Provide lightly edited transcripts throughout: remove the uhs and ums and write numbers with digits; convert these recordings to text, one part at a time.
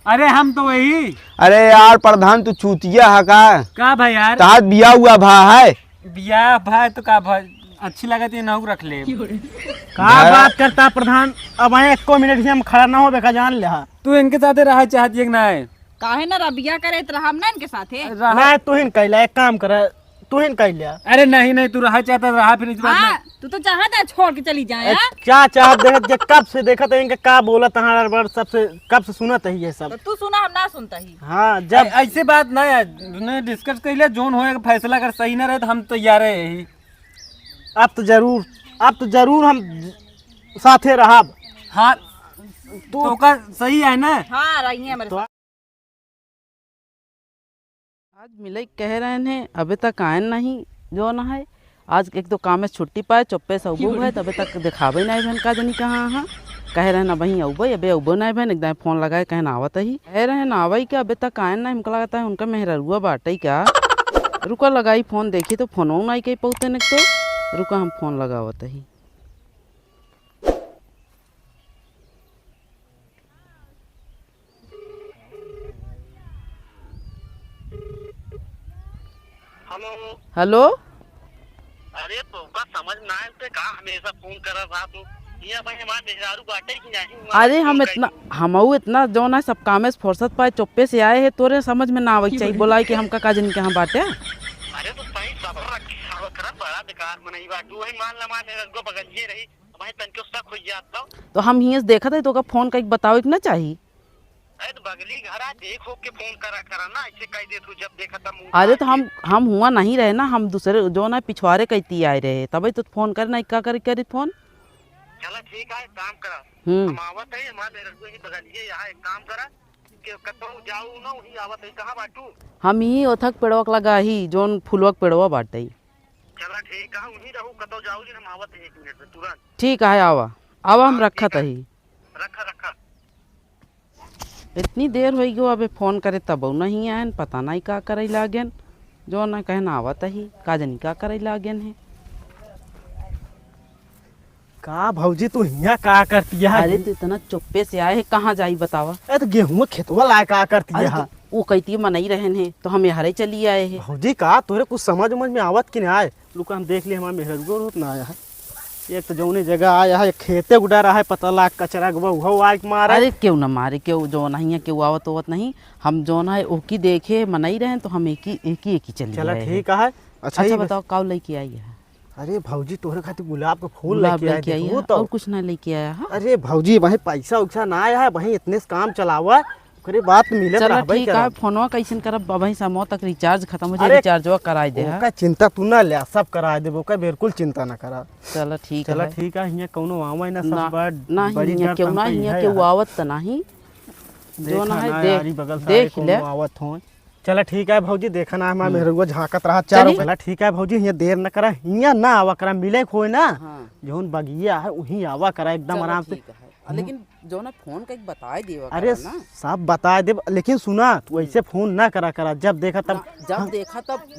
अरे हम तो वही। अरे यार प्रधान तू चूतिया है का भाई यार तहार बिया हुआ भा है बिया भाई तो का भाई अच्छी लगत है नहु रख ले। का बात करता प्रधान, अब आए 1 मिनट से हम खड़ा ना हो बेका जान ले। तू इनके साथे रहा चाहती है कि नहीं? काहे ना रबिया करे त हम ना इनके साथे। मैं तू हिन कैला एक काम कर, तू हिन कैल लिया। अरे नहीं तू रहा चाहता रहा फिर इस बात हाँ, में। तू तो चाहता है छोड़ के चली जाए। क्या चाहत देखत जे कब से देखत है इनके का बोलत तहार बड़ सबसे कब से सुनत है ये सब। तो तू सुना हम ना सुनता ही। हाँ जब ऐसे बात ना है, ने डिस्कस कर लिया जोन होएगा फैसला अगर सही ना रहे तो हम तैयार है यही। अब तो जरूर हम साथे रहब। हाँ तो का सही है ना? हाँ रही है मेरे साथ। आज मिले कह रहे हैं अभी तक आए नहीं जो ना है। आज एक तो काम में छुट्टी पाए चुप्पे से उबो है तभी तक दिखावे नहीं बहन का जनी कहाँ हाँ कह रहे ना वहीं अबो अबे उबो नहीं बहन एकदम फोन लगाए कहे ना आवत ही कह रहे हैं ना आवई क्या अभी तक आए ना हमको लगता है उनका मेहरुआ बाटे क्या। रुका लगाई फोन देखी तो फोन नहीं कहीं पहुँचते न तो रुका हम फोन लगावत ही। हेलो अरे तो का समझ ना आए ते का हमेशा फोन कर रहा तू ये भाई हमारे मेहरारू बाटे की नहीं। अरे हम इतना जो ना सब काम से फुर्सत पाए चुप्पे से आए हैं तोरे समझ में ना आवे चाहिए बोला कि हमका का जन के हम बाटे। अरे तो भाई सबर रखे हवा कर बड़ा बेकार में नहीं बात तू ही मान ला माने को बगलिए रही भाई तन के उसका खोई जाता तो हम ही देखा था तो का फोन का बताओ कि ना चाहिए। अरे तो बगली घर आ देखो के फोन करा ना ऐसे कह दे तू जब देखा था मुंह। अरे तो हम हुआ नहीं रहे ना, हम दूसरे जो ना पिछवाड़े कहती आए रहे तभी तो फोन करना क्या करी फोन। चला ठीक है काम करा हम आवत है हमारे रसगुल्ले की बगलिए यहाँ एक काम करा कि कतो जाऊ ना वही आवत है कहां बाटू हम ही ओथक पेड़वक लगा ही जोन फुलवक पेड़वा बाटे। चला ठीक है वही रहू कतो जाऊ जी हम आवत है 1 मिनट में तुरंत। ठीक है आवा हम रखा ही रखा इतनी देर हो गई अबे फोन करे तब नहीं आयन पता नहीं का करे लागन जो ना कहना आवत ही का जनी का करे लागन है। का भौजी तू हिया का करती है? अरे तो इतना चुप्पे से आए है कहाँ जाई बतावा। अरे तो गेहूं खेतवा लाए का करती है? वो कहती मनई रहन है तो हम यहाँ चली आए हैं। भौजी का तोरे कुछ समझ में आवत कि नहीं आए? लुका हम देख लिए हमारे मेहरुआ रोत ना आया है। एक तो जौने जगह आया है खेते गुडा रहा है पता लाग कचरा वो आग मारा। अरे क्यों ना मारे क्यों जो नहीं है क्यों आवत होवत नहीं हम जो ना है ओकी देखे मनई रहे तो हम एक ही चली चला ठीक है। अच्छा बताओ काव लेके आई है? अरे भौजी तोहरे खातिर गुलाब का फूल लेके आई है और कुछ ना लेके आया है। अरे भौजी वही पैसा उसा ना आया है वही इतने से काम चलावा करे बात मिले। चलो ठीक है फोनवा कैसन करब वही समो तक रिचार्ज खत्म हो जाए रिचार्जवा कराई दे है। का चिंता तू ना ले सब कराए देबो का बिल्कुल चिंता ना करा। चलो ठीक है हिया कोनो आवे ना सब ना हिया क्यों ना हिया क्यों आवत त नहीं जो ना है देख ले आवत हो। चला ठीक है भौजी देखा ना हमारा मेहरुआ झांकत रहा चारों। चला ठीक है भौजी हिया देर न करा हिया ना आवा करा मिले खोए ना जोन बगिया है वही आवा करा एकदम आराम से। लेकिन जो ना फोन का बताए देवा। अरे सब बता दे लेकिन सुना तू ऐसे फोन ना करा जब देखा तब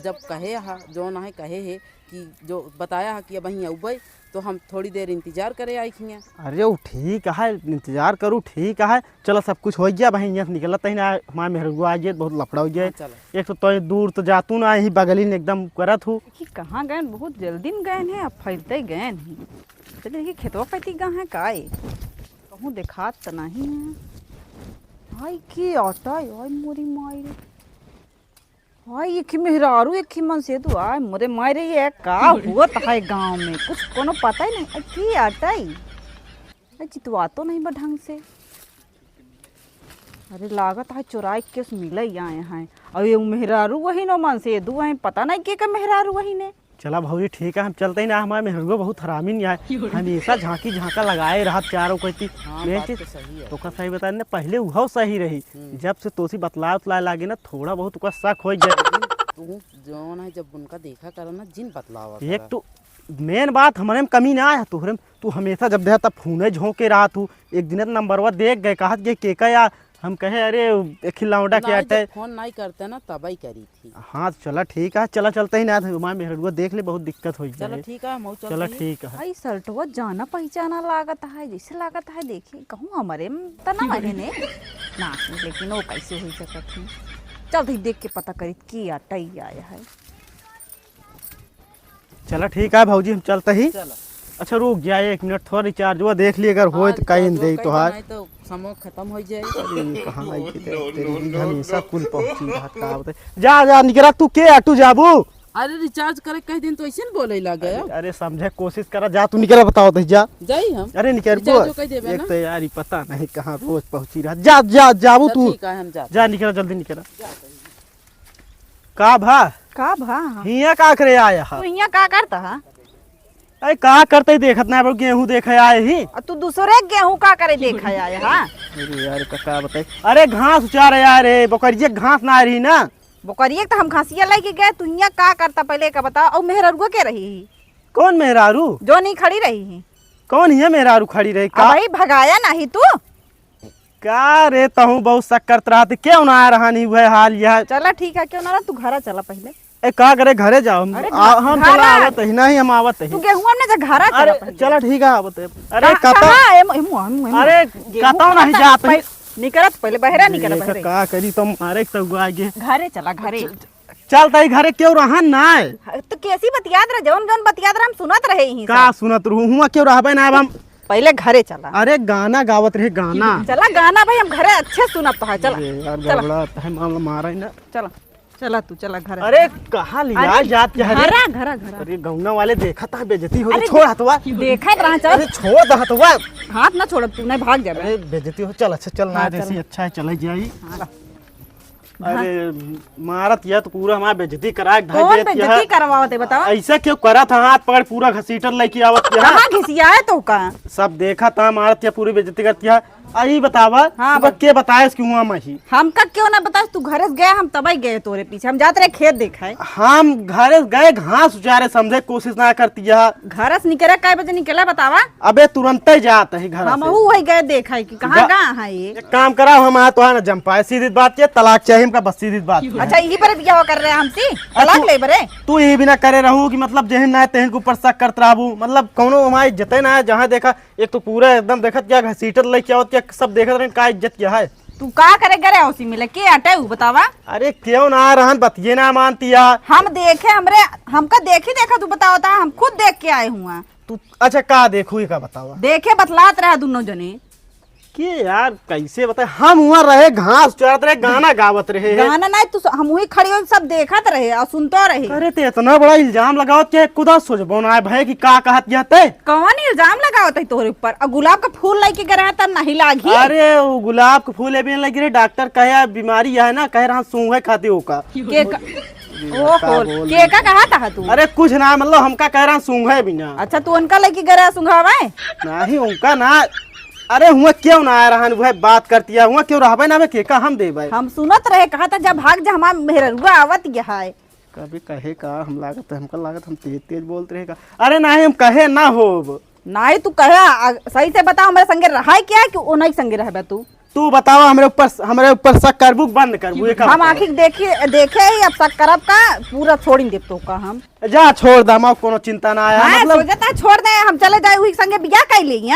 जब कहे हा जो ना है कहे है कि जो बताया है कि अब वहीं उबई तो हम थोड़ी देर इंतजार करे आई थी। अरे वो ठीक है इंतजार करूँ ठीक है। चलो सब कुछ हो गया वहीं यहाँ निकलत ही ना हमारे मेहरुआ आ जाए बहुत लफड़ा हो जाए। एक तो दूर तो जातू ना यही बगली ने एकदम करत हूँ। कहाँ गए बहुत जल्दी में गए हैं अब फैलते गए हैं। चलिए खेतवा पैती गए हैं काय कहूँ देखात तो नहीं है भाई की आटा आई मोरी मायरे भाई एक ही मेहरारू एक ही मन से तो आए मोरे मायरे ये का हुआ है गांव में कुछ कोनो पता ही नहीं की आटा ही चितवा तो नहीं बा ढंग से। अरे लागत है चुराई के मिले आए हैं और ये मेहरारू वही नो मन से दू है पता नहीं के मेहरारू वही ने। चला भौजी ठीक है हम चलते ही ना हमारे मेहरुआ बहुत हरामी नहीं आए हमेशा झांका लगाए रहा चारों कहती तो का सही बता ने पहले वह सही रही जब से तोसी बतला उतला लागे ना थोड़ा बहुत उसका शक हो जाए। तू जो ना जब उनका देखा करो ना जिन बतलावा एक तो मेन बात हमारे में कमी ना आया तोहरे तू हमेशा जब देखा तब फोने झोंके रहा तू एक दिन नंबरवा देख गए कहा के का या हम कहे अरे एक लौंडा के नहीं, आटे जब फोन नहीं करते ना तभी करी थी। हाँ चला ठीक है, चला चलते ही ना हमारे मेहरुआ देख ले बहुत दिक्कत हो चलो जाए। ठीक है मऊ चला ठीक है। भाई शर्टवा जाना पहचाना लागत है, जैसे लागत है देखी कहूँ हमारे में तना वाले ने ना, लेकिन वो कैसे हो सकत है। चल भाई देख के पता करी की आटा ही आया है। चला ठीक है भौजी हम चलते ही। चलो अच्छा रुक जाए 1 मिनट, थोड़ा रिचार्ज हुआ देख ली, अगर हो तो कहीं दे तो हार नहीं तो समय खत्म हो जाए। कहाँ आई थी तेरी हमेशा कुल पहुंची बात का बता। जा जा निकरा तू के आटू जाबू। अरे रिचार्ज करे कई दिन तो ऐसे न बोले लगे। अरे समझे कोशिश करा, जा तू निकरा बताओ तो जा। जाई हम अरे निकल रिचार्ज कई देबे एक ना? तो यार ही पता नहीं कहाँ रोज पहुंची रहा। जा जा जाबू तू, ठीक है हम जाते। जा निकरा जल्दी निकरा। का भा का भा हिया का करे आया तू हा? यहाँ का करता है? अरे का करते ही देखत ना गेहूं देखे आए ही। और तू दूसरे गेहूं का करे देखा आया हाँ? अरे यार का बताई, अरे घास उचार यार रे बकरिया घास ना आ रही ना। बोकरिए तो हम खांसिया लेके गए, तू यहाँ का करता पहले का बता। और मेहरुआ के रही कौन मेहरारू? जो नहीं खड़ी रही कौन हिया मेहरारू खड़ी रही का? भाई भगाया नहीं तू। का रे तहू बहुत शक्कर रहा क्यों ना आ रहा नहीं वह हाल यह। चला ठीक है, क्यों ना तू घर चला पहले। ए का करे घरे जाओ हम अरे हम घरा। चला आवत ही नहीं, हम आवत ही। तू गेहुआ में जा घर चला अरे पहले। चला ठीक है आवत है। अरे कहाँ- कता कहाँ है? एम- अरे कता नहीं जात है। निकलत पहले बहरा निकल देखा बहरे। का करी तुम मारे तो आगे घरे चला घरे। चलता ही घरे क्यों रहा ना है? तो कैसी बतियात रहे, जौन जौन बतियात रहे हम सुनत रहे ही का सुनत रहूं हुआ क्यों रहबे ना अब हम। पहले घरे चला। अरे गाना गावत रहे गाना। चला गाना भाई हम घरे अच्छे सुनत है। चला अरे यार चला गड़बड़ा है मामला मारा ही ना। चला चला तू चला घर। अरे कहाँ लिया जात है? घरा घरा घरा अरे गौना वाले देखा था बेइज्जती हो अरे छोड़ हतवा। देखा रहा चल। अरे छोड़ द हतवा। हाथ ना छोड़, तू नहीं भाग जाबे। अरे बेइज्जती हो, चल अच्छा चल ना हाँ, जैसी चल। अच्छा है चले जाई। अरे मारत यह तो पूरा हमारा बेइज्जती करा ढाई कौन देत बेइज्जती यह। करवावत है बतावा? ऐसा क्यों करा था? हाथ पकड़ पूरा घसीटर लेके आवत यह। कहाँ घिसिया है तो का? सब देखा था मारत या पूरी बेइज्जती करती है। आई बतावा हाँ, तू के बताए क्यों हुआ मही? हमका क्यों ना बता, तू घरे गया हम तब ही गए तोरे पीछे। हम जाते रहे खेत देखा है। हम घरे गए घास उचारे समझे कोशिश ना करती है। घर से निकला काय बजे निकला बतावा? अबे तुरंत ही जात है घर हम से। वही गए देखा है कि कहाँ कहाँ है ये। एक काम करा हम तो है ना जम पाए सीधी बात क्या तलाक चाहिए हमका बस सीधी बात क्या है। अच्छा यही पर बिया कर रहे हैं हमसे तलाक ले बरे। तू ये भी ना करे रहू कि मतलब जहन ना तेहन के ऊपर शक करत रहू, मतलब कौनो हमारी इज्जत ना है। जहाँ देखा एक तो पूरा एकदम देखत क्या घसीटर लेके आवत क्या सब देखत रहे का इज्जत क्या है। तू का करे गरे उसी मिले के आटे उ बतावा? अरे क्यों ना रहन बतिये ना मानती है हम देखे हमरे हमका देखी देखा तू बतावता, हम खुद देख के आए हुआ। तू। अच्छा का देखू का बतावा? देखे बतलात रहा दोनों जने। के यार कैसे बताए हम वहाँ रहे घास चरत रहे गाना गावत रहे। गाना नहीं तू हम वही खड़ी हो सब देखत रहे और सुनतो रहे। अरे ते इतना बड़ा इल्जाम लगाओ के खुदा सोचबो ना भाई कि का कहत जाते। कौन इल्जाम लगावत है तोरे ऊपर? और गुलाब का फूल लेके गया तब नहीं लागी। अरे वो गुलाब के फूल भी लगी रहे, डॉक्टर कहे बीमारी है ना, कह रहा सूंघे खाती हो का। के का ओहो के का कहा था तू? अरे कुछ ना मतलब हमका कह रहा सूंघे भी ना। अच्छा तू उनका लेके गया सुंघावे? नहीं उनका ना। अरे हुआ क्यों ना आ रहा वह बात करती है हुआ क्यों रहबे ना के का हम देबे। हम सुनत रहे कहा था जब भाग जा हमार मेहरुआ आवत है। कभी कहे का हम लागत हमका लागत हम तेज तेज बोलते रहे का। अरे नहीं हम कहे ना हो। नहीं तू कहे सही से बता हमारे संगे रहा क्या कि वो नहीं संगे रहबे तू? तू बताओ हमरे ऊपर शक करबू बंद करबू एक हम आखिर देखे ही अब तक करब का पूरा छोड़ दे तो का हम। जा छोड़ दमा कोनो चिंता ना आया हाँ, मतलब सोचता छोड़ दे हम चले जाए वही संगे बिया कर ली।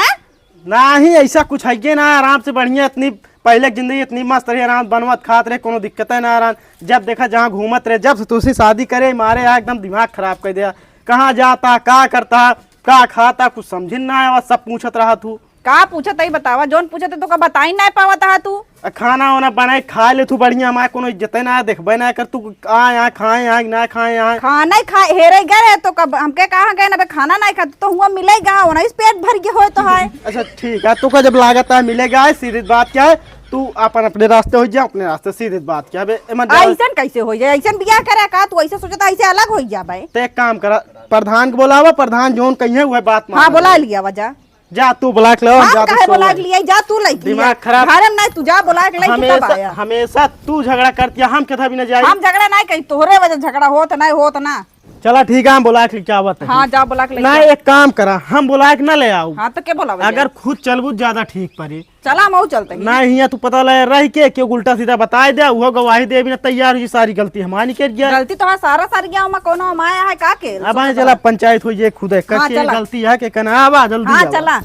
नहीं ऐसा कुछ है ना, आराम से बढ़िया इतनी पहले की जिंदगी इतनी मस्त रही, आराम बनवत खात रहे, कोनो दिक्कत है ना। आराम जब देखा जहाँ घूमत रहे, जब से तुझसे शादी करे मारे यहाँ एकदम दिमाग खराब कर दिया। कहाँ जाता का करता का खाता कुछ समझ ना आया, सब पूछत रहा तू। का पूछत ही बतावा? जोन पूछत तो का बताई नहीं पावत है तू? खाना वाना बनाए खा ले तू बढ़िया, हमारे कोनो इज्जत ना देखबे ना कर। तू यहाँ खाए यहाँ ना खाए यहाँ खाना ही खा हेरे गए तो कब हमके कहाँ गए ना खाना नहीं खा तो हुआ मिलेगा वो नहीं पेट भर के हो तो है। अच्छा ठीक है, तू का जब लागत है मिलेगा सीधी बात क्या है। तू अपन अपने रास्ते हो जा, अपने रास्ते सीधी बात क्या है। ऐसा कैसे हो जाए? ऐसा बिया करे का तू ऐसे सोचता ऐसे अलग हो जा भाई? तो एक काम करा प्रधान को बोलावा, प्रधान जोन कहिए वह बात हाँ बुला लिया वजह। जा तू बुला के लो। हम काहे बुला के लिया? जा तू ले दिमाग खराब। घरम नहीं तू जा बुला के ले तब आया। हमेशा तू झगड़ा करती है, हम कथा भी न जाए। हम झगड़ा नहीं कही तोहरे वजह झगड़ा होत नहीं होत ना। चला ठीक है, हम बुला के क्या बात है। हाँ जा बुला के ले ना एक काम करा, हम बुला के ना ले आओ। हाँ तो क्या बोला अगर खुद चलबू ज्यादा ठीक पड़ी। चला हम चलते हैं। ना हिया तू पता लगे रह के क्यों उल्टा सीधा बता दे, वो गवाही दे बिना तैयार हुई, सारी गलती हमारी कर गया। गलती तो सारा सारी गया में कोनो हमाया है का के। अब आए चला पंचायत हो जाए खुद करके गलती है के कना आवा जल्दी। हाँ चला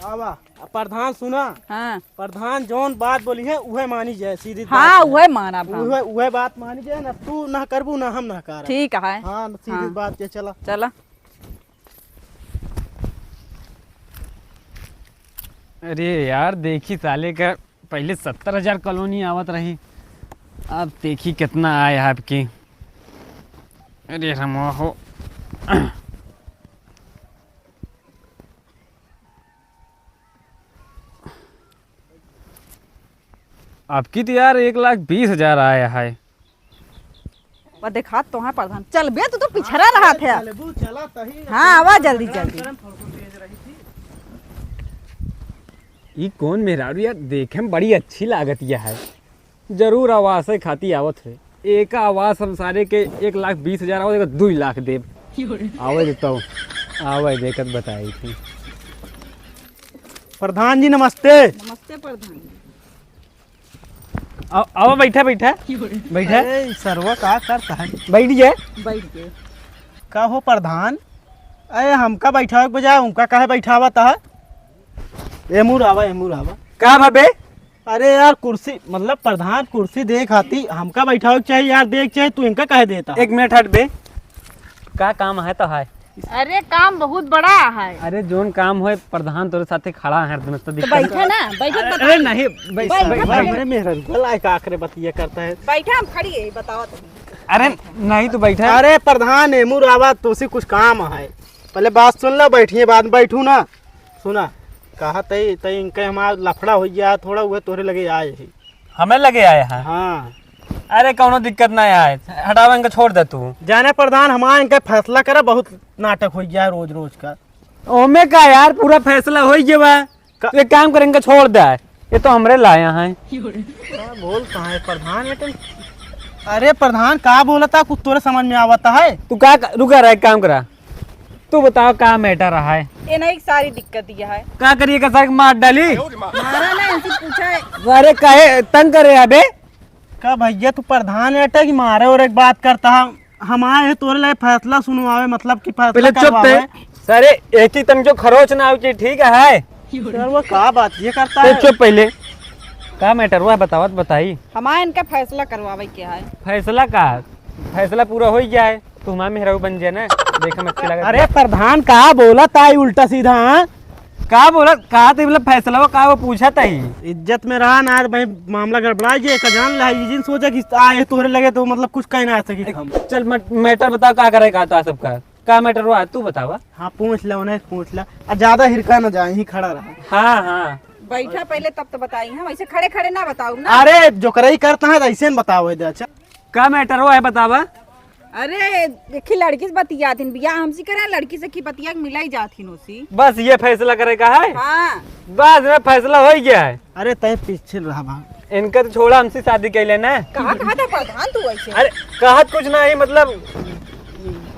आवा। प्रधान सुना, हाँ प्रधान जोन बात बोली है उहे मानी जाए, सीधी हाँ वह माना उहे बात मानी जाए ना, तू ना करबू ना हम ना कर। ठीक है। हाँ सीधी बात के चला चला। अरे यार देखी साले का पहले 70,000 कॉलोनी आवत रही, अब देखी कितना आए आपकी। अरे हम हो आपकी तो यार 1,20,000 आया है। वो देखा तो है प्रधान। चल बे तू तो पिछड़ा रहा था। चला तही। हाँ आवा जल्दी जल्दी। ये कौन मेहरारू यार, देखे में बड़ी अच्छी लागत यह है। जरूर आवास है खाती आवत है। एक आवास हम सारे के 1,20,000 आवत, 2 लाख देव आवे देता हूँ। आवे देखत बताई थी। प्रधान जी नमस्ते। नमस्ते प्रधान। आओ बैठा बैठा बैठा। सरवा का करता है, बैठ जाए। बैठ गए। का हो प्रधान, अरे हमका बैठावे के बजाय उनका काहे बैठावा था। एमूर आवा एमूर आवा। का भाबे? अरे यार कुर्सी मतलब प्रधान कुर्सी देख आती, हमका बैठावे के चाहिए यार, देख चाहिए तू इनका काहे देता। 1 मिनट हट बे। का काम है तो है? अरे काम बहुत बड़ा है। अरे जोन काम हो प्रधान तोरे साथे खड़ा है तो तो बैठे ना बैठे। अरे नहीं मेरे मेहर गला का आखरे बतिया करता है। बैठा हम खड़ी है बताओ तो। अरे नहीं तो बैठा। अरे प्रधान एमूर आवा तुझसे कुछ काम है, पहले बात सुन लो, बैठिए बाद में बैठू ना। सुना कहा तई तई इनके हमारा लफड़ा हो गया थोड़ा, हुए तोरे लगे आए है। हमें लगे आया है। हाँ अरे कौनो दिक्कत नहीं आए, हटावा इनका छोड़ दे तू। जाने प्रधान हमारा इनका फैसला करा, बहुत नाटक हो गया रोज रोज का। ओमे का यार पूरा फैसला हो गया। एक काम करेंगे छोड़ दे, ये तो हमरे लाया है। बोल कहाँ है प्रधान लेकिन। अरे प्रधान का बोला था कुछ तोरे समझ में आवता है। तू का रुका रहा है, काम करा तू बताओ का मैटर रहा है। ये नहीं सारी दिक्कत यह है। का करिए का सर मार डाली। मारा ना इनसे पूछा है। अरे काहे तंग करे अबे। का भैया तू प्रधान बेटा की मारे और एक बात करता है, हम आए हैं तोरे लिए फैसला सुनवावे, मतलब कि फैसला पहले चुप थे सारे, एक ही तंग जो खरोच ना हो ठीक है। सर वो का बात ये करता है। चुप पहले का मैटर हुआ बतावत बताई। हमारा इनका फैसला करवावे क्या है। फैसला का फैसला पूरा हो गया है, तू हमारा मेहरारू बन जाए ना, देखा में अच्छी लगा। अरे प्रधान का बोला था उल्टा सीधा। हाँ का बोला कहा तो मतलब फैसला वो का वो पूछा था ही। इज्जत में रहा ना भाई, मामला गड़बड़ा गया का जान ला, ये जिन सोचा कि आए तोरे लगे तो मतलब कुछ कह ना सकी हम। चल मैटर बताओ का करे का सबका का मैटर हुआ तू बतावा। हाँ पूछ ला उन्हें पूछ ला, ज्यादा हिरका ना जाए, ही खड़ा रहा। हाँ हाँ बैठा पहले तब तो बताई हम, ऐसे खड़े खड़े ना बताऊ ना। अरे जो करई करता है ऐसे न बताओ। अच्छा का मैटर हुआ है बतावा। अरे देखी लड़की से बतिया थी, बिया हमसे करा लड़की से की बतिया मिलाई जाती उसी। बस ये फैसला करे का है। हाँ बस में फैसला हो गया है। अरे तय पीछे रहा भाई, इनका तो छोड़ा हमसे शादी कर लेना। कहा था प्रधान तू ऐसे। अरे कहत कुछ नहीं मतलब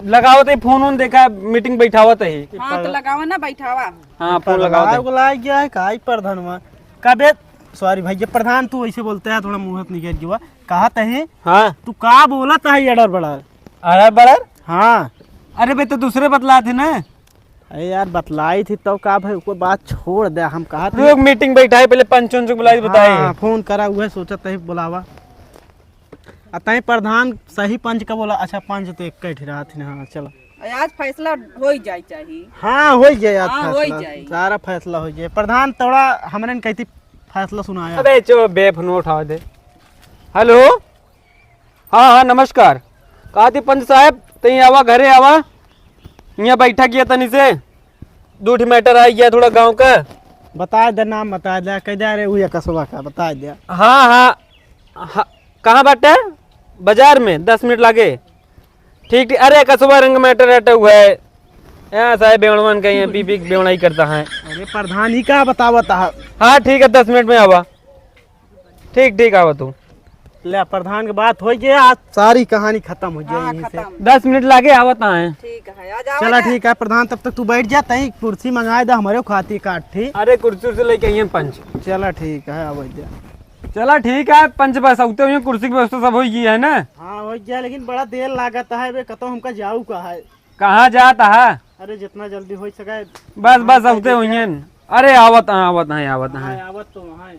लगावत ही फोन वोन देखा, मीटिंग बैठावत ही। हाँ तो लगावा ना बैठावा। हाँ फोन लगावत बुला गया है का प्रधान का बे। सॉरी भैया प्रधान तू ऐसे बोलते है, थोड़ा मुंह निकल गया। कहा तही हाँ तू का बोला था अडर बड़ा। अरे बड़र हाँ अरे भाई तो दूसरे बतला थे ना। अरे यार बतलाई थी तो का भाई कोई बात छोड़ दे, हम कहा था लोग मीटिंग बैठाए पहले पंच बुलाई बताए। हाँ, फोन करा हुआ सोचा तही बुलावा। अतः प्रधान सही पंच का बोला। अच्छा पंच तो एक रहा थी ना। हाँ चलो आज फैसला हो ही जाए चाहिए। हाँ हो गया आज हाँ, हो ही फैसला, जाए। सारा फैसला हो गया। प्रधान थोड़ा हमने न कहती फैसला सुनाया। अबे चो बेफोन उठा दे। हेलो हाँ हाँ नमस्कार। कहा थी पंच साहब तई आवा घरे आवा, यहाँ बैठा किया तनी से 2 मैटर आ गया थोड़ा गांव का। बता दे नाम बता दे, कह दे रहे हुआ कसबा का बता दे। हाँ हाँ कहाँ बाटे? बाजार में 10 मिनट लागे। ठीक ठीक। अरे कसबा रंग मैटर हटा हुआ है यहाँ साहब बेवड़वन का यहाँ पी बेवड़ाई करता है। अरे प्रधान ही का बतावता है। हाँ ठीक है 10 मिनट में आवा। ठीक ठीक आवा तू। ले प्रधान के बात हो गया, आज सारी कहानी खत्म हो जाए यहीं से। 10 मिनट लागे आवत है। ठीक है आ जाओ। चला ठीक है प्रधान, तब तक तू बैठ जा, तही कुर्सी मंगाए दा हमारे खाती काट ठीक। अरे कुर्सी से लेके आइए पंच। चला ठीक है अब जा। चला ठीक है, पंच पैसा उठते हुए कुर्सी की व्यवस्था सब हो गई है ना। हाँ हो गया, लेकिन बड़ा देर लागत है बे, कतो हमका जाऊ का है। कहाँ जाता है? अरे जितना जल्दी हो सके। बस बस उठते हुए। अरे आवत है आवत है आवत है। आवत तो वहाँ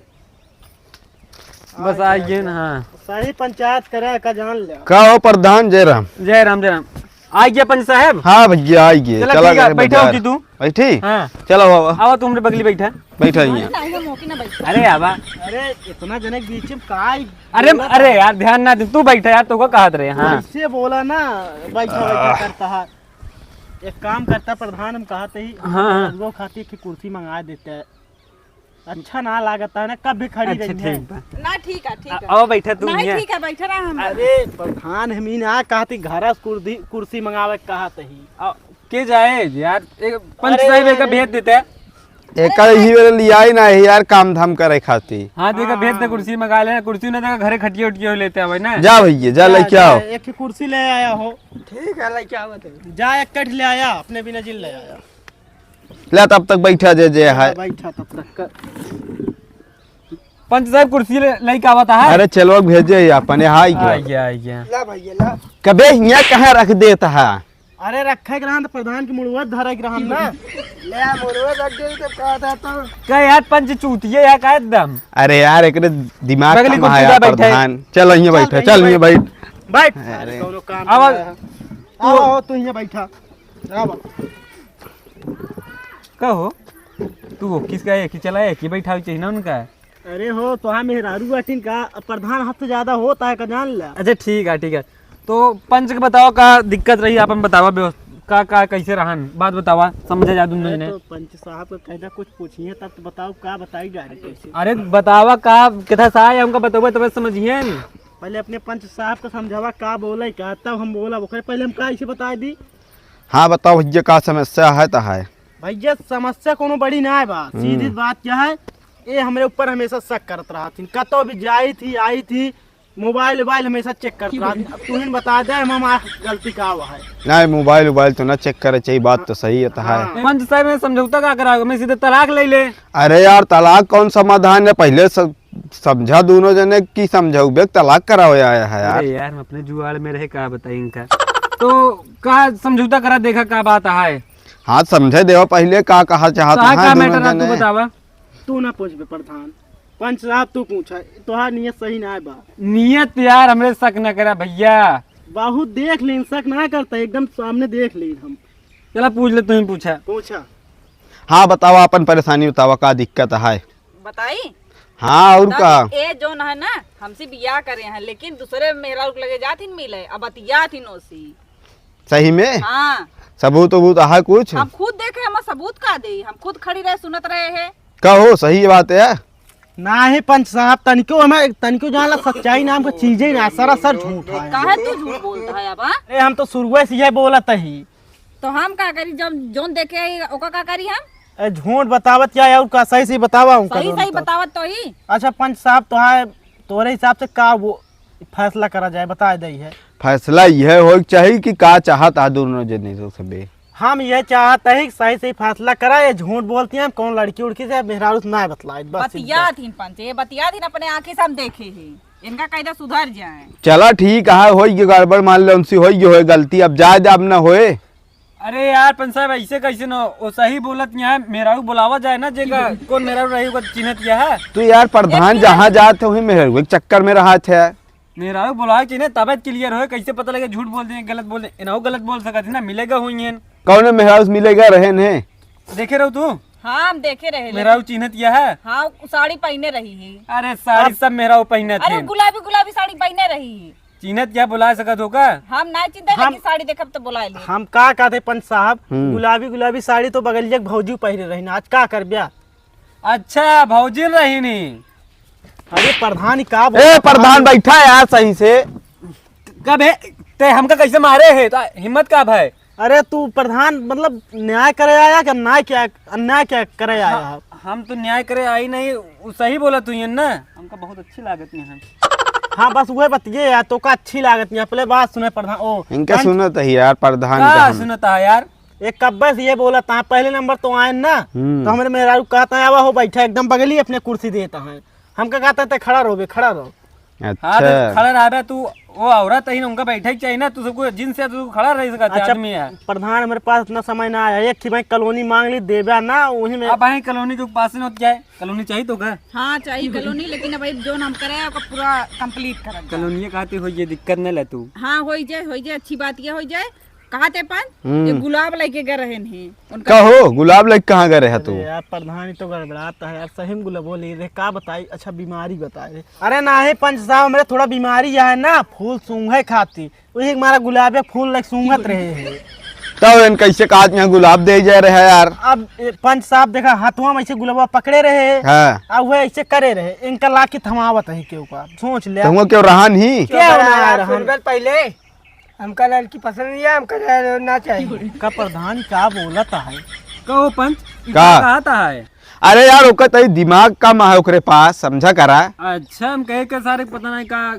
बस आइए ना। हाँ सही पंचायत करे का जान ले। का हो प्रधान जय राम। जय राम जय राम। आ गया पंच साहब। हाँ भैया आ गए। चला चला ठीक है, गए बैठा बाजार। होगी तू। बैठी हाँ चलो बाबा आओ तुमरे बगली बैठा। बैठा ही है। अरे आवा। अरे इतना जने के बीच में का अरे यार ध्यान ना दे, तू बैठा यार, तो कहत रहे। हाँ ऐसे बोला ना, बैठा बैठा करता है। एक काम करता प्रधान, हम कहते ही हाँ। वो खाती की कुर्सी मंगा देते हैं, अच्छा ना लागता है ना, कब भी खड़ी अच्छा रही है। ठीक बा। ना ठीक है ठीक है। आओ बैठा तू नहीं यहाँ। ठीक है बैठे रहा हम। अरे प्रधान हम ही ना कहती घर कुर्सी मंगावे कहते ही। के जाए यार, एक पंच साहब एक भेज देते हैं। एक ही बेर लिया ही ना है यार, काम धाम करे खाती। हाँ देखा भेज दे, कुर्सी मंगा लेना। कुर्सी ना देखा घरे खटिया उठिया लेते हैं ना। जा भैया जा लेके आओ। एक ही कुर्सी ले आया हो। ठीक है लेके आओ। जा एक कट ले आया, अपने बिना जिल ले आया। ले तब तक बैठा जे जे है। बैठा तब तक कर। पंच साहब कुर्सी लेके आवता है। अरे चलो भेजे अपने हाई आ के गया आ गया। ला भैया ला। कबे यहाँ कहाँ रख देता है। अरे रखे ग्रहण तो प्रधान की मुड़ुआ धरा ग्रहण ना। ले मुड़ुआ रख दे तो कहता तो। क्या यार पंच चूतिए यार का एकदम। अरे यार एक दिमाग बगली कहाँ कुर्सी है पे यार बैठे। प्रधान। चलो यहाँ बैठा, चल यहाँ बैठ। बैठ। अरे। कोनो काम अब आओ तू यहाँ बैठा। आओ। कहो तू किसका है कि चला है कि बैठा चाहिए ना उनका। अरे हो तो हाँ मेहरारू अटिन का प्रधान हाथ से ज्यादा होता है का जान ले। अच्छा ठीक है ठीक है। तो पंच के बताओ का दिक्कत रही, अपन बतावा व्यवस्था का कैसे रहन, बात बतावा समझे जा तुम ने। तो पंच साहब को कहना कुछ पूछिए तब तो बताओ का बताई डायरेक्ट कैसे। अरे बतावा का कितना सा है हमका बताओ तब समझिए। पहले अपने पंच साहब को समझावा का बोला का, तब हम बोला वो पहले हम का ऐसे बता दी। हाँ बताओ भैया का समस्या है तो है। भैया समस्या कोनो बड़ी ना है बात, सीधी बात क्या है, ये हमारे ऊपर हमेशा शक करत रहा थी, कतो भी जाई थी आई थी, मोबाइल हमेशा चेक करत रहा थी। अब तू ही बता दे हम गलती का हुआ है। नहीं मोबाइल तो ना चेक करे चाहिए, बात तो सही है तो है। पंच साहब में समझौता का कराओगे, मैं सीधे तलाक ले ले। अरे यार तलाक कौन समाधान है, पहले समझा दोनों जने की समझाऊ बे तलाक कराओ आया है यार। अरे यार हम अपने जुआड़ में रहे का बताई इनका। तो का समझौता करा देखा का बात है। हाँ समझे देवा पहले का कहा चाहता का है मैटर दोनों है तू जने। बतावा। तू ना पूछ बे प्रधान, पंच साहब तू पूछा, तोहार नियत सही ना है बा। नियत यार हमरे शक न करा भैया। बहुत देख ली, शक ना करता, एकदम सामने देख ली हम। चला पूछ ले, तू ही पूछा। पूछा। हाँ बतावा अपन परेशानी बतावा का दिक्कत है। बताई हाँ और का। ए जो न है ना हमसे बियाह करे हैं, लेकिन दूसरे मेहरा लगे जाती मिले, अब बतिया थी नोसी। सही में हाँ सबूत वबूत है कुछ। हम खुद देखे, हम सबूत का दे, हम खुद खड़ी रहे सुनत रहे हैं। कहो सही बात है। ना ही पंच साहब तनिको हमें तनिको जान ला, सच्चाई नाम का चीज ही ना, सरासर झूठ है। काहे तू झूठ बोलता है अब हाँ? अरे हम तो शुरुए से यही बोलत ही। तो हम का करी, जब जोन देखे आई, ओका का करी हम? ए, झूठ बतावत क्या है, और का सही सही बतावा हूं सही सही बतावत तो ही। अच्छा पंच साहब तो है, तोरे हिसाब से का वो फैसला करा जाए बता दे है। फैसला यह हो चाहिए कि का चाहता दोनों जने तो सबे। हम ये चाहते हैं कि सही सही फैसला करा, ये झूठ बोलती हैं, कौन लड़की उड़की से मेहरारू से ना बतलाए बस। बतिया थी पंच, ये बतिया थी अपने आंखें से हम देखे ही, इनका कायदा सुधर जाए। चला ठीक है, हो गड़बड़ मान लो उनसे हो गलती, अब जाए अब न होए। अरे यार पंच साहब ऐसे कैसे ना, वो सही बोलत यहाँ मेहरारू बुलावा जाए ना, जेगा कौन मेहरारू रही होगा चिन्हत किया है। तो यार प्रधान जहाँ जाते वही मेहर एक चक्कर में रहा थे। मेहरारू बुलावा चिन्ह तबियत क्लियर हो, कैसे पता लगे झूठ बोल दें गलत बोल दें, इनको गलत बोल सकत ना, मिलेगा हुई कौन मेहरारू से मिलेगा रहे ने। देखे रहो तू हाँ हम देखे रहे। मेहरारू चिन्हत किया है। हाँ साड़ी पहने रही है। अरे साड़ी सब मेहरारू पहनत अरे है, गुलाबी गुलाबी साड़ी पहने रही है। चिन्हत क्या बुला सकत होगा। हम ना चिंता लेकिन साड़ी देखब तो बुला ले। हम का कहते पंच साहब, गुलाबी गुलाबी साड़ी तो बगलिया भौजी पहने रही, आज का कर ब्या। अच्छा भौजी रही नहीं। अरे प्रधान का ए प्रधान बैठा है यार सही से। कब है ते हमका कैसे मारे है, तो हिम्मत कब है। अरे तू प्रधान मतलब न्याय करे आया क्या, अन्याय क्या करे आया। हम तो न्याय करे आई नहीं, वो सही बोला तू ये ना, हमका बहुत अच्छी लागत है। हाँ बस वही बतिए यार, तो का अच्छी लागत नहीं। पहले बात सुने प्रधान ओ इनका सुनत है यार प्रधान का का सुनता है यार। एक कब्बे से ये बोला था पहले नंबर तो आए ना, तो हमारे मेहरारू कहता है आवा हो बैठा एकदम बगली अपने कुर्सी देता है। हमका कहता है खड़ा रहो बे, खड़ा रहो। हाँ अच्छा तो खड़ा रहा तू, वो औरत है उनका बैठे ही चाहिए ना, तू सबको जिनसे तू खड़ा रह सकता अच्छा आदमी है। प्रधान मेरे पास इतना समय ना आया, एक थी भाई कॉलोनी मांग ली देवा ना, वही में अब भाई कॉलोनी के पास न जाए, कॉलोनी चाहिए तो का हाँ चाहिए कॉलोनी, लेकिन अब जो हम करे ओका पूरा कंप्लीट करब। कॉलोनी कहते हो ये दिक्कत न ले तू। हाँ हो जाए अच्छी बात ये हो जाए। कहा थे ये गुलाब लेके गए रहे हैं उनका। कहो गुलाब लेके कहाँ गए है तू? अरे यार प्रधान ही तो गड़बड़ाता है यार, सही में गुलाब बोले रे का बताई। अच्छा बीमारी बताए रे। अरे ना है पंच साहब मेरे थोड़ा बीमारी है ना, फूल सूंघे खाती, वही हमारा गुलाब फूल लग सूंघत रहे हैं। तब इन कैसे कहा यहाँ गुलाब दे जा रहे है यार? अब पंच साहब देखा हाथों में ऐसे गुलाबा पकड़े रहे, हाँ अब वह ऐसे करे रहे, इनका ला के थमावत है के ऊपर। सोच ले तुमको क्यों रहा नहीं? क्या होना यार, पहले हमका लड़की पसंद नहीं है, हमका ना चाहिए। का प्रधान क्या बोलता है? कहो पंच का? कहता है। अरे यार ओका तई दिमाग कम है ओकरे पास, समझा करा। अच्छा हम कहे के सारे पता नहीं का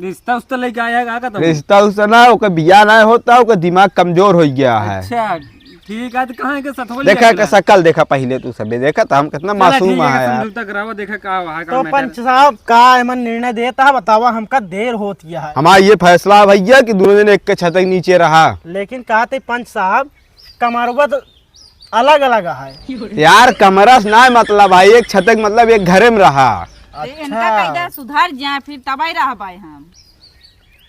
रिश्ता उस्ता लेके आया का तो। रिश्ता उस्ता ना ओका बिया ना होता, ओका दिमाग कमजोर हो गया है। अच्छा ठीक है, तो कहाँ के सतवली देखा का शकल देखा पहले तू सबे देखा था हम कितना मासूम है यार। समझौता करावा, देखा का वहाँ का तो मैटर। पंच साहब का एमन निर्णय देता है बतावा, हमका देर होती है। हमारा ये फैसला भैया कि दोनों जने एक के छत के नीचे रहा। लेकिन कहते पंच साहब कमरवा तो अलग अलग है यार कमरा से ना मतलब भाई, एक छत के मतलब एक घरे में रहा। इनका कायदा सुधार जाए फिर तबाही रह पाए हम।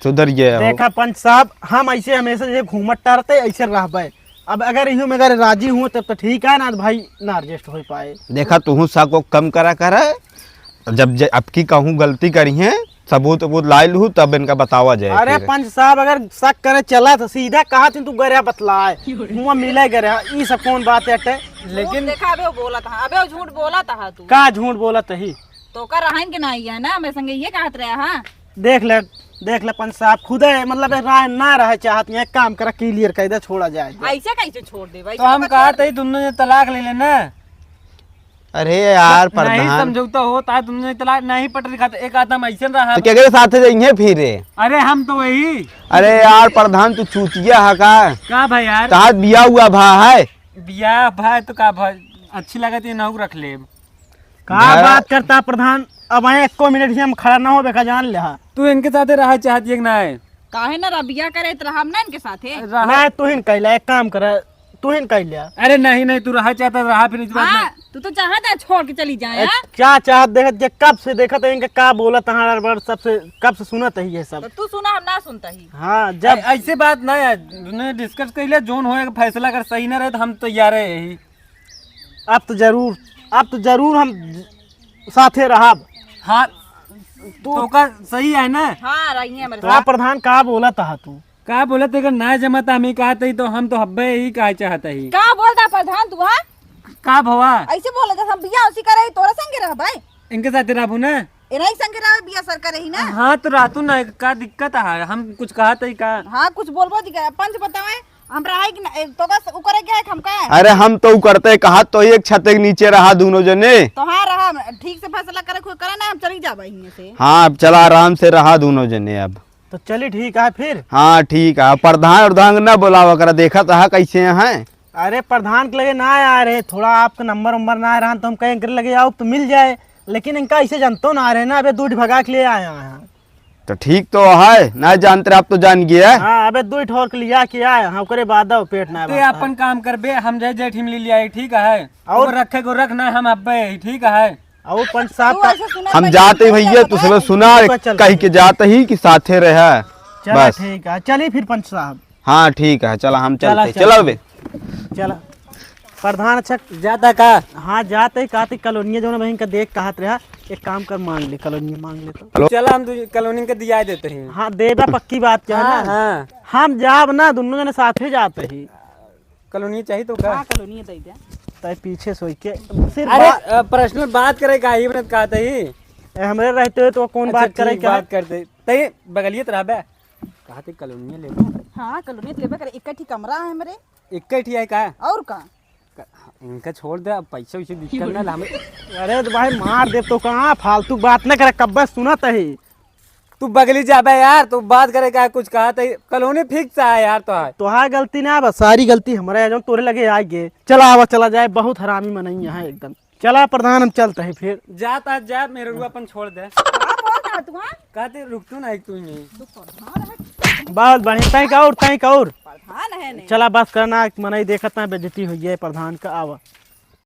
सुधर गया हो। देखा पंच साहब हम ऐसे हमेशा ये घूमत टहरते ऐसे रहबे। अब अगर यूं में अगर राजी हूँ तब तो ठीक है ना भाई, ना एडजस्ट हो पाए। देखा तू को कम करा करा, जब अब की कहूँ गलती करी है सबूत सबूत लाई लू तब इनका बतावा जाए। अरे फिर। पंच साहब अगर शक करे चला तो सीधा कहा तू गरे बतलाए मुँह मिले गरे, ई सब कौन बात है? लेकिन देखा अबे वो बोला था, अबे वो झूठ बोला था तू। का झूठ बोला तही तो का रहन के नहीं है ना, मेरे संगे ये कहत रहा। हाँ देख ले पंच साहब खुद है मतलब राय ना रहे चाहती है, काम करा क्लियर कर दे छोड़ा जाए। ऐसे कैसे छोड़ दे भाई? तो हम कहा था तुमने ये तलाक ले लेना। अरे यार नहीं प्रधान समझौता होता है, तुमने तलाक नहीं पट रखा था, एक आदम ऐसे रहा। तो क्या साथ जाइए फिर? अरे हम तो वही। अरे यार प्रधान तू चूतिया है का भाई यार तहात बिया हुआ भा है? बिया भाई तो का भाई अच्छी लगती है, नौ रख ले। का बात करता प्रधान? अब आए एको मिनट ही हम खड़ा ना हो बेका जान ले। तू इनके साथ रहा चाहती है कि ना? काहे ना रबिया करे तो हम ना इनके साथ है। मैं तू हिन कहला एक काम करे, तू हिन कह लिया। अरे नहीं तू रहा चाहता रहा, फिर इस बात हाँ में तू तो चाहता है छोड़ के चली जाए। हाँ? क्या चाहत देखत जे कब से देखत है इनके का बोलत है सबसे कब से सुनत है ये सब। तो तू सुना हम ना सुनता ही। हाँ जब ऐसे बात ना है, तुमने डिस्कस कर लिया जोन होएगा फैसला, अगर सही ना रहे तो हम तैयार है यही। अब तो जरूर हम साथे रहा। हाँ तो का सही है ना? हाँ रही है मेरे तो प्रधान का बोला था तू? का बोला थे अगर ना जमाता हमें कहा था तो हम तो हब्बे ही कहा चाहता ही। का बोलता प्रधान तू? हाँ का भवा ऐसे बोला था हम बिया उसी करे तोरा संगे रह भाई, इनके साथ रहू ना। इन्हीं संगे रह बिया सर करे ही ना। हाँ तो रातू ना का दिक्कत है, हम कुछ कहा था का। हाँ कुछ बोलबो दिखा पंच बतावे हम रहा कि ना तो का उ करे क्या है हम का। अरे हम तो करते कहा तो एक छत के नीचे रहा दोनों जने। तो हाँ रहा ठीक से फैसला करे कोई करे ना, हम चली जाबे यहीं से। हाँ अब चला आराम से रहा दोनों जने अब। तो चली ठीक है फिर। हाँ ठीक है, प्रधान प्रधान ना बुलावा करा, देखा था कैसे हैं। अरे प्रधान के लगे ना आ रहे, थोड़ा आपका नंबर ना आ रहा तो हम कहें इनके लगे आओ तो मिल जाए, लेकिन इनका ऐसे जानते ना आ रहे ना, अबे दूध भगा के लिए आया है। तो ठीक तो है ना, जानते आप तो जान गया। हाँ अबे दूध ठोर के लिया के आए हाँ, ओकरे बाद पेट ना ते अपन काम करबे, हम जय जय ठीक मिल लिया ठीक है, और रखे को रखना हम अब्बे ठीक है। और पंच साहब तू का ऐसे सुना हम भाई, जाते भैया तो सब सुना चल। कह के जाते ही कि साथे रहा चला बस। ठीक है चलिए फिर पंच साहब। हाँ ठीक है चला हम चलते चला। चलो बे। चला प्रधान अच्छा ज्यादा का हाँ जाते कहते कॉलोनी जो बहन का देख कहत रहा, एक काम कर मांग ले कॉलोनी मांग ले तो। चला हम कॉलोनी के दिया देते हैं। हाँ देगा पक्की बात क्या है ना। हाँ हम जाब ना दोनों जने साथे जाते ही। कॉलोनी चाहिए तो का। हाँ कॉलोनी दे दे। तय पीछे सोच के सिर्फ अरे पर्सनल बात करे का ही मत कहते ही। हमरे रहते हुए तो कौन बात करे क्या? बात करते तई बगलिए तो रहबे कहते कॉलोनी ले लो। हाँ कॉलोनी लेबे करे, इकट्ठी कमरा है हमरे। इकट्ठी है का और का इनका छोड़ दे, अब पैसा वैसे दिक्कत ना हमें। अरे तो भाई मार दे तो कहाँ फालतू बात न करे, कब्बे सुनत है। तू बगली जाबे यार, तू बात करे का कुछ कहा था कॉलोनी फिक्स है यार। तो है तोहार गलती ना बस, सारी गलती हमारे जो तोरे लगे आ गए। चला आवा चला जाए, बहुत हरामी मनई है एकदम। चला प्रधान हम चलते हैं फिर। जाता जा मेरे रुआ अपन छोड़ दे। तू हाँ कहते रुक तू नहीं तू नहीं। तू प्रधान है, बहुत बढ़िया, तय का और प्रधान है नहीं। चला बस करना, मनई देखत ना बेइज्जती हुई है प्रधान का। आवा